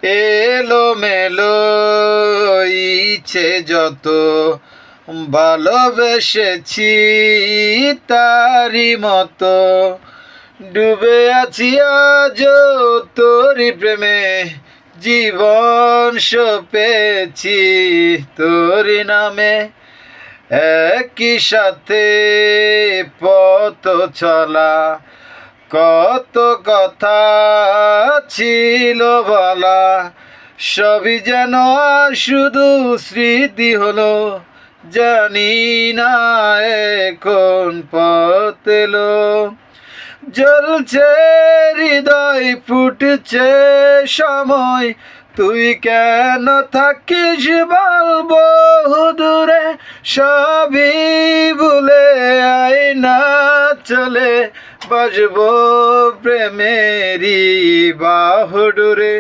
এলো মেলো ইচ্ছে যত ভালোবেসেছি তারি মতো ডুবে আছি আজ তোরি প্রেমে জীবন সপেছি তোরি নামে একই সাথে পথ চলা কত কথা ছিল বলা সবই যেন শুধু স্মৃতি হলো জানি না এখন পথ এলো জ্বলছে হৃদয় ফুটছে সময় তুই কেন থাকিস বলবো দূরে সবই ভুলে আয়না চলে বাজবো প্রেমেরই বাহুডোরে।